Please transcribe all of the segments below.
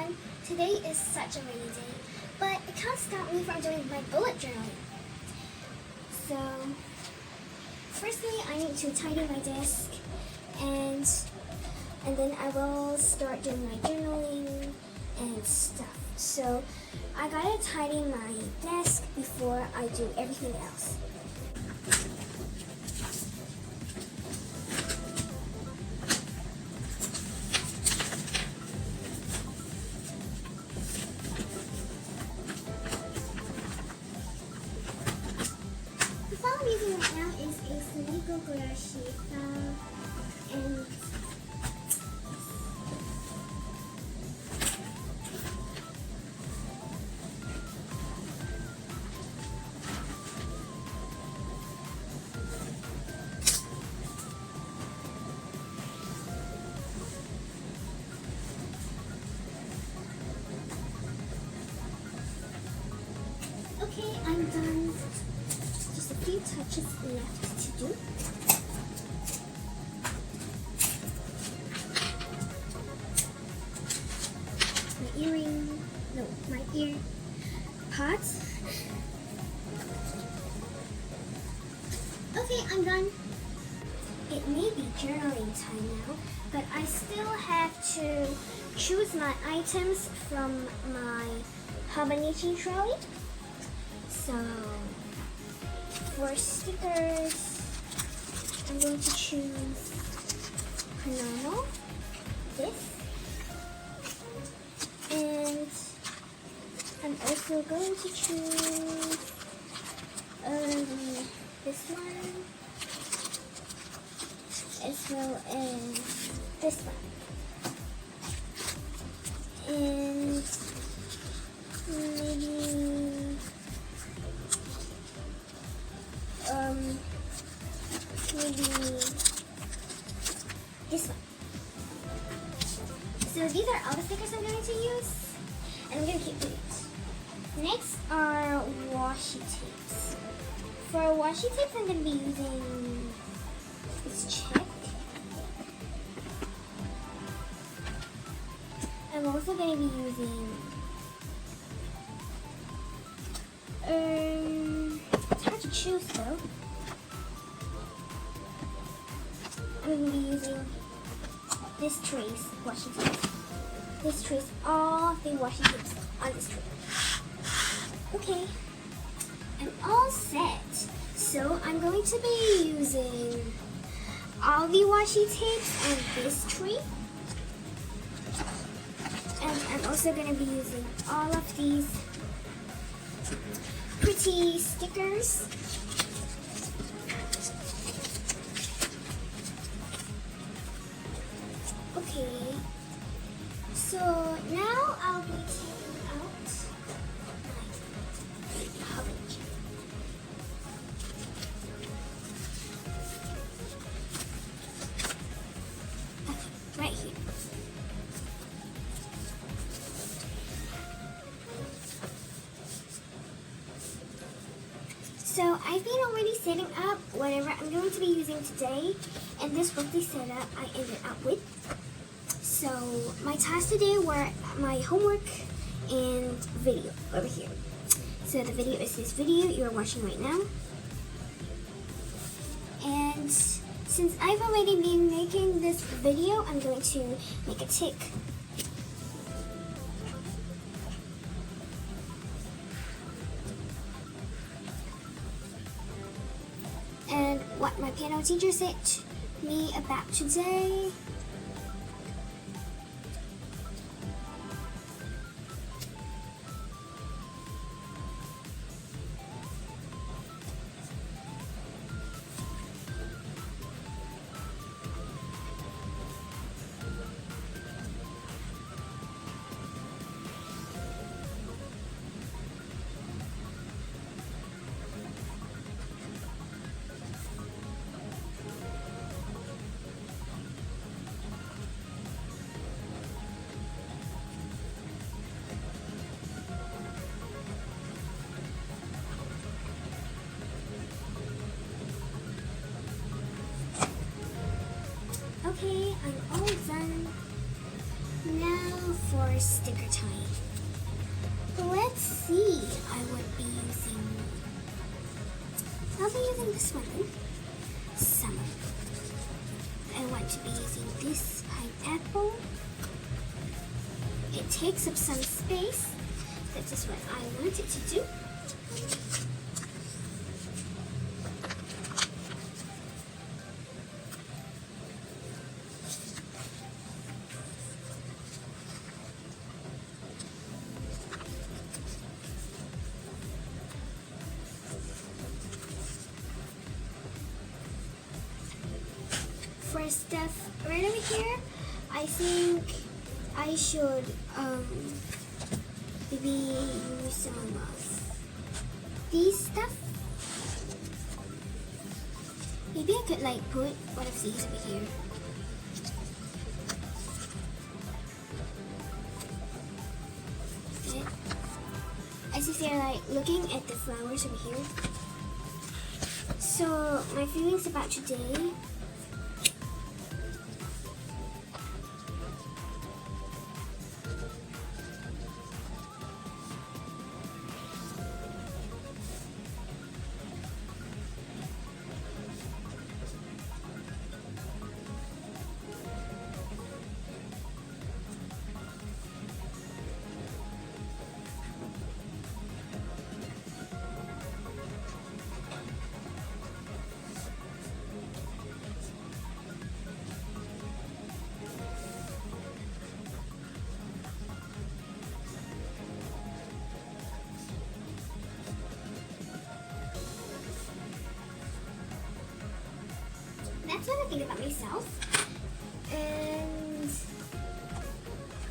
everyone. Today is such a rainy day, but it can't stop me from doing my bullet journaling. So, firstly, I need to tidy my desk, and then I will start doing my journaling and stuff. So, I gotta tidy my desk before I do everything else. The file I'm using right now is a Sumiko Gurashi file, and okay, I'm done. Just a few touches left to do. My earring, no, my ear pods. Okay, I'm done. It may be journaling time now, but I still have to choose my items from my Habanichi trolley. So, for stickers, I'm going to choose Hanano, this, and I'm also going to choose this one, as well as this one, and maybe this one. So these are all the stickers I'm going to use, and I'm going to keep these. Next are washi tapes. For washi tapes, I'm going to be using this check. I'm also going to be using it's hard to choose though. I'm going to be using this trace washi tape. This trace all the washi tapes on this tray. Okay, I'm all set. So I'm going to be using all the washi tapes on this tray. And I'm also going to be using all of these pretty stickers. Okay, so now I'll be taking out my Habanichi. Okay, right here. So I've been already setting up whatever I'm going to be using today, and this was the setup I ended up with. So my tasks today were my homework and video over here. So the video is this video you're watching right now. And since I've already been making this video, I'm going to make a tick. And what my piano teacher said to me about today. Okay, I'm all done. Now for sticker tying. Let's see. I'll be using this one. Summer. I want to be using this pineapple. It takes up some space. That is what I want it to do. For stuff right over here, I think I should maybe use some of these stuff. Maybe I could like put one of these over here. Okay. As if they're like looking at the flowers over here. So my feelings about today. That's what I think about myself. And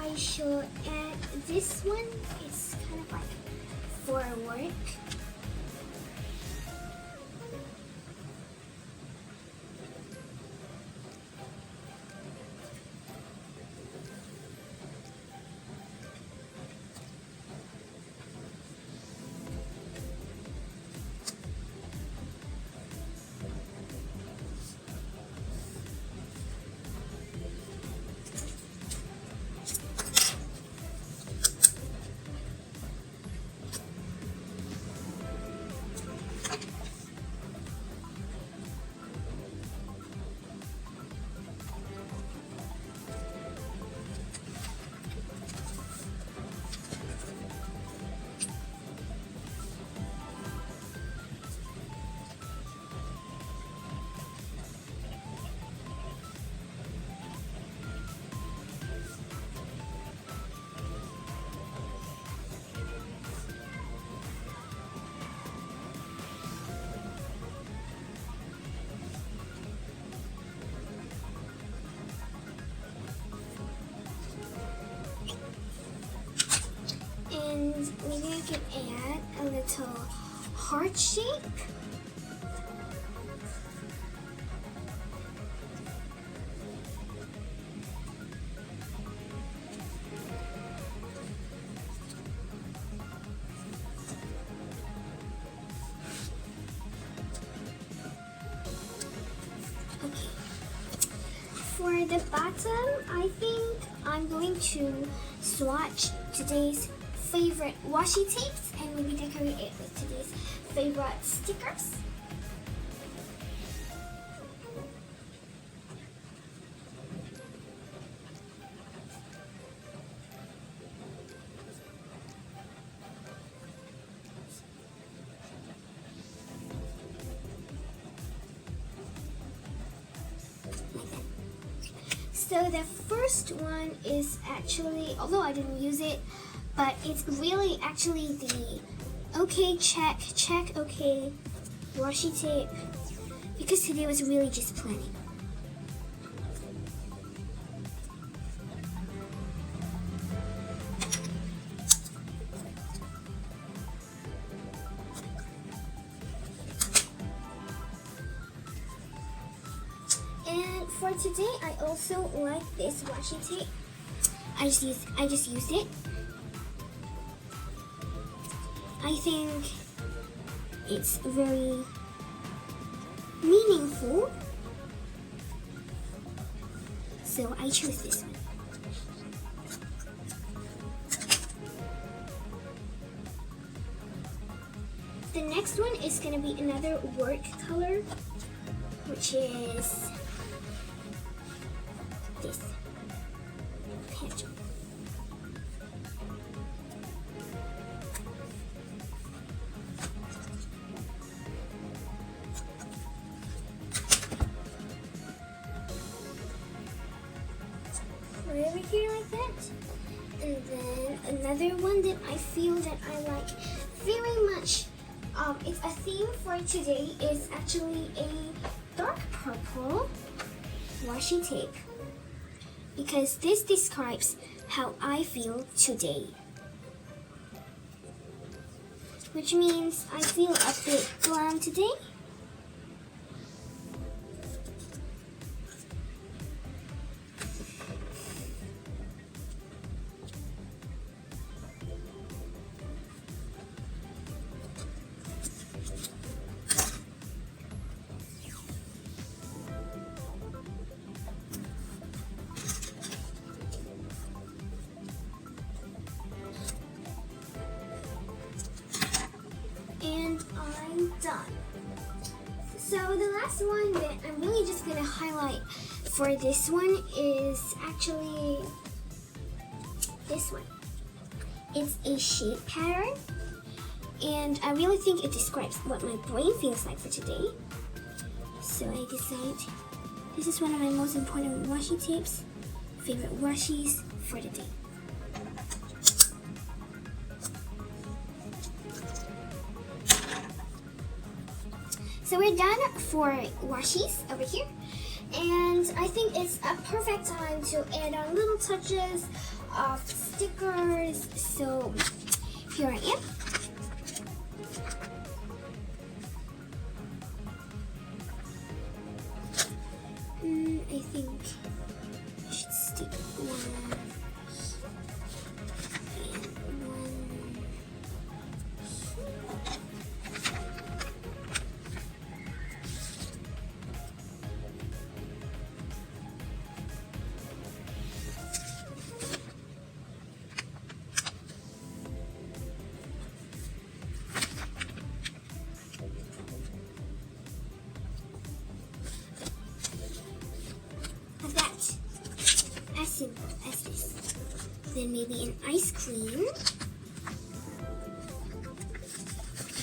I should add this one. It's kind of like for work. And maybe I can add a little heart shape. Okay. For the bottom, I think I'm going to swatch today's favorite washi tapes and maybe decorate it with today's favorite stickers. Like that. So the first one is actually, although I didn't use it, but it's really actually the OK check OK washi tape, because today was really just planning. And for today, I also like this washi tape. I just used it. I think it's very meaningful, so I chose this one. the next one is going to be another work color, which is this pencil. Right over here like that. And then another one that I feel that I like very much, it's a theme for today, is actually a dark purple washi tape, because this describes how I feel today, which means I feel a bit glam today. And I'm done. So the last one that I'm really just going to highlight for this one is actually this one. It's a shape pattern, and I really think it describes what my brain feels like for today. So I decided this is one of my most important washi tapes, favorite washis for the day. So we're done for washis over here, and I think it's a perfect time to add on little touches of stickers. So here I am. I think I should stick one and one. As simple as this. Then maybe an ice cream.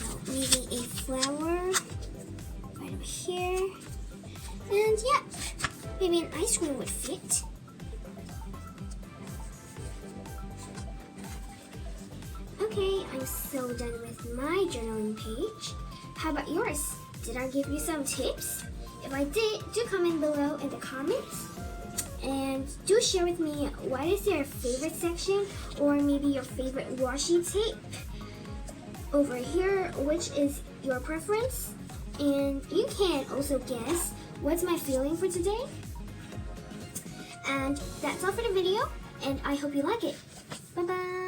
No, maybe a flower right over here. And yeah, maybe an ice cream would fit. Okay, I'm so done with my journaling page. How about yours? Did I give you some tips? If I did, do comment below in the comments. And do share with me what is your favorite section, or maybe your favorite washi tape over here, which is your preference. And you can also guess what's my feeling for today. And that's all for the video, and I hope you like it. Bye bye.